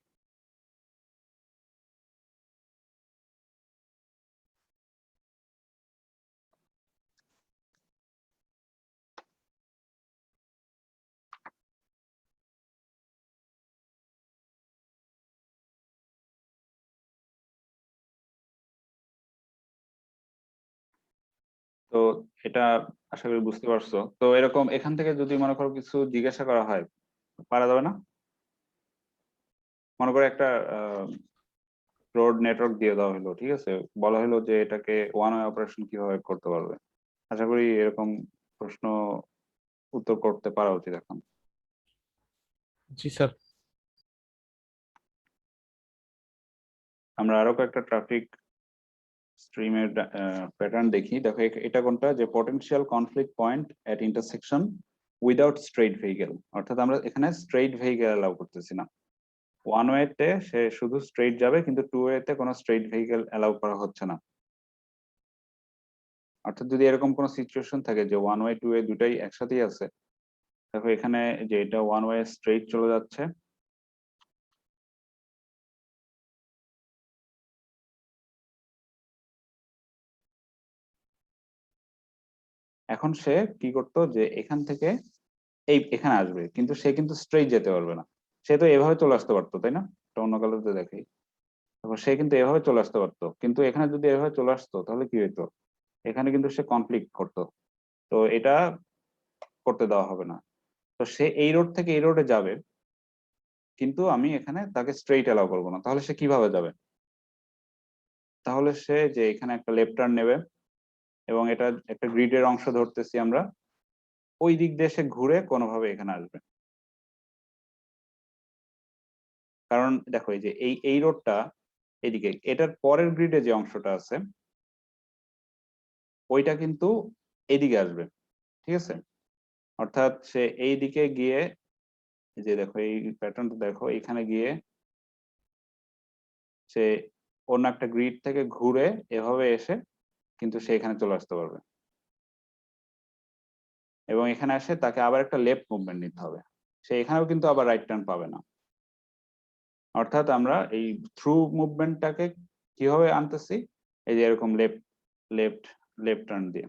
তো এটা আশা করি বুঝতে পারছো। তো এরকম এখান থেকে যদি মনে করো কিছু জিজ্ঞাসা করা হয়, পারা যাবে না? মনে করো একটা রোড নেটওয়ার্ক দিয়ে দেওয়া হলো, ঠিক আছে, বলা হলো যে এটাকে ওয়ান ওয়ে অপারেশন কিভাবে করতে পারবে। আশা করি এরকম প্রশ্ন উত্তর করতে পারা উচিত এখন। জি স্যার। আমরা আরো কয়েকটা ট্রাফিক স্ট্রিমের প্যাটার্ন দেখি। দেখো এটা কোনটা, যে পটেনশিয়াল কনফ্লিক্ট পয়েন্ট এট ইন্টারসেকশন উইদাউট স্ট্রেইট ভেহিকেল, অর্থাৎ আমরা এখানে স্ট্রেইট ভেহিকেল অ্যালাউ করতেছি না। ওয়ান ওয়েতে সে শুধু স্ট্রেইট যাবে, কিন্তু টু ওয়েতে কোনো স্ট্রেইট ভেহিকেল অ্যালাউ করা হচ্ছে না। অর্থাৎ যদি এরকম কোনো সিচুয়েশন থাকে যে ওয়ান ওয়ে টু ওয়ে দুটাই একসাথেই আছে, দেখো এখানে যে এটা ওয়ান ওয়ে স্ট্রেইট চলে যাচ্ছে, এখন সে কি করতো যে এখান থেকে এখানে আসবে, কিন্তু সে কিন্তু স্ট্রেইট যেতে পারবে না। সে তো এভাবে চলে আসতে পারতো, তাই না? এটা অন্য কালারতে দেখাই। তারপর সে কিন্তু এভাবে চলে আসতে পারতো, কিন্তু এখানে যদি এভাবে চলে আসতো তাহলে কি হইতো, এখানে কিন্তু সে কনফ্লিক্ট করতো। তো এটা করতে দেওয়া হবে না। তো সে এই রোড থেকে এই রোডে যাবে, কিন্তু আমি এখানে তাকে স্ট্রেইট অ্যালাউ করবো না। তাহলে সে কিভাবে যাবে? তাহলে সে যে এখানে একটা লেফট টার্ন নেবে, এবং এটা একটা গ্রিডের অংশ ধরতেছি আমরা, ওই দিক দিয়ে সে ঘুরে কোনোভাবে এখানে আসবে। কারণ দেখো এই যে এই রোডটা এদিকে, এটার পরের গ্রিডে যে অংশটা আছে ওইটা কিন্তু এদিকে আসবে, ঠিক আছে? অর্থাৎ সে এই দিকে গিয়ে, এই যে দেখো এই প্যাটার্নটা দেখো, এখানে গিয়ে সে অন্য একটা গ্রিড থেকে ঘুরে এভাবে এসে কিন্তু সে এখানে চলে আসতে পারবে, এবং এখানে এসে তাকে আবার একটা লেফট মুভমেন্ট নিতে হবে। সে এখানেও কিন্তু আবার রাইট টার্ন পাবে না। অর্থাৎ আমরা এই থ্রু মুভমেন্টটাকে কিভাবে আনতেছি, এই যে এরকম লেফট লেফট লেফট টার্ন দিয়ে।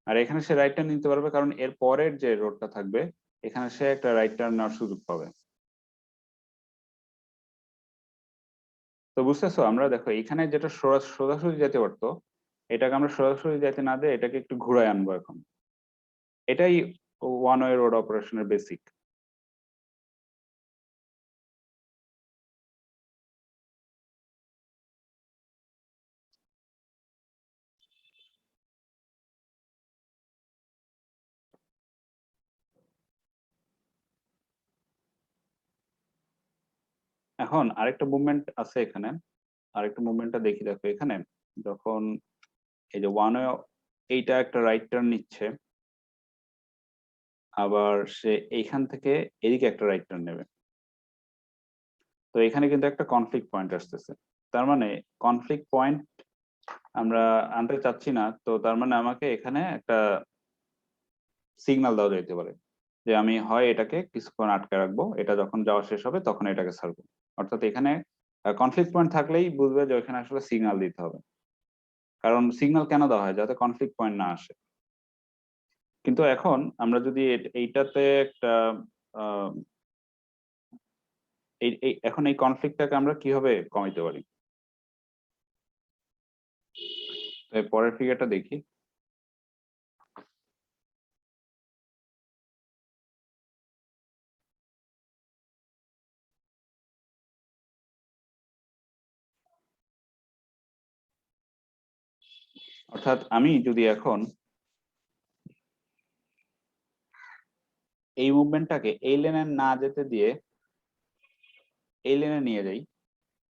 আর এখানে সে রাইট টার্ন নিতে পারবে, কারণ এর পরের যে রোডটা থাকবে এখানে সে একটা রাইট টার্ন নেওয়ার সুযোগ পাবে। তো বুঝতেছো? আমরা দেখো এখানে যেটা সোজাসুজি যেতে পারতো, এটাকে আমরা সোজাসুজি যেতে না দিয়ে এটাকে একটু ঘুরায় আনবো এখন। এটাই ওয়ান ওয়ে রোড অপারেশনের বেসিক। এখন আরেকটা মুভমেন্ট আছে এখানে, আরেকটা মুভমেন্টটা দেখি। দেখো এখানে যখন এই যে ওয়ান ওয়ে, এইটা একটা রাইট টার্ন নিচ্ছে, আবার সে এইখান থেকে এদিকে একটা রাইট টার্ন নেবে, তো এখানে কিন্তু একটা কনফ্লিক্ট পয়েন্ট আসতেছে। তার মানে কনফ্লিক্ট পয়েন্ট আমরা আনতে চাচ্ছি না, তো তার মানে আমাকে এখানে একটা সিগন্যাল দেওয়া যেতে পারে যে আমি হয় এটাকে কিছুক্ষণ আটকে রাখবো, এটা যখন যাওয়া শেষ হবে তখন এটাকে ছাড়বো। অর্থাৎ এখানে কনফ্লিক্ট পয়েন্ট থাকলেই বুঝবে যে ওইখানে আসলে সিগন্যাল দিতে হবে। কারণ সিগন্যাল কেন দেওয়া হয়? যাতে কনফ্লিক্ট পয়েন্ট না আসে। কিন্তু এখন আমরা যদি এইটাতে একটা আহ, এখন এই কনফ্লিক্টটাকে আমরা কিভাবে কমাইতে পারি? তো এর পরের ফিগারটা দেখি। অর্থাৎ আমি যদি এখন এই মুভমেন্টটাকে এই লেনে না যেতে দিয়ে এই লেনে নিয়ে যাই,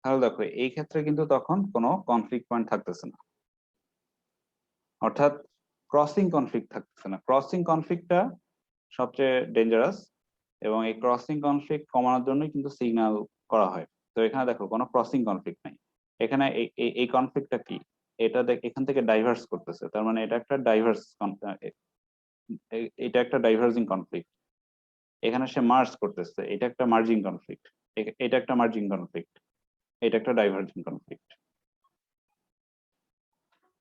তাহলে দেখো এই ক্ষেত্রে কিন্তু তখন কোনো কনফ্লিক্ট পয়েন্ট থাকতেছে না। অর্থাৎ ক্রসিং কনফ্লিক্ট থাকতেছে না। ক্রসিং কনফ্লিক্টটা সবচেয়ে ডেঞ্জারাস, এবং এই ক্রসিং কনফ্লিক্ট কমানোর জন্যই কিন্তু সিগন্যাল করা হয়। তো এখানে দেখো কোনো ক্রসিং কনফ্লিক্ট নাই। এখানে এই কনফ্লিক্টটা কি? এটা এখান থেকে ডাইভার্স করতেছে, তার মানে এটা একটা এটা একটা ডাইভার্জিং কনফ্লিক্ট। এখানে সে মার্জ করতেছে, এটা একটা মার্জিং কনফ্লিক্ট। এটা একটা মার্জিং কনফ্লিক্ট, এটা একটা ডাইভার্জিং কনফ্লিক্ট।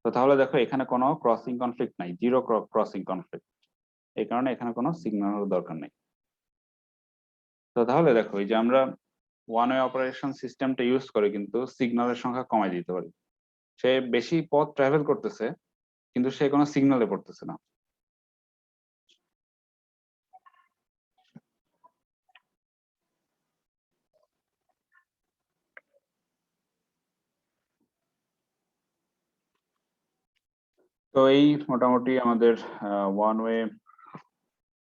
তো তাহলে দেখো এখানে কোনো ক্রসিং কনফ্লিক্ট নাই, জিরো ক্রসিং কনফ্লিক্ট। এই কারণে এখানে কোনো সিগন্যালের দরকার নেই। তো তাহলে দেখো এই যে আমরা ওয়ান ওয়ে অপারেশন সিস্টেমটা ইউজ করে কিন্তু সিগন্যালের সংখ্যা কমাই দিতে পারি। সে বেশি পথ ট্রাভেল করতেছে, কিন্তু সে কোনো সিগন্যালে পড়তেছে না। তো এই মোটামুটি আমাদের ওয়ান ওয়ে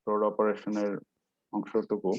রোড অপারেশনের অংশটুকু।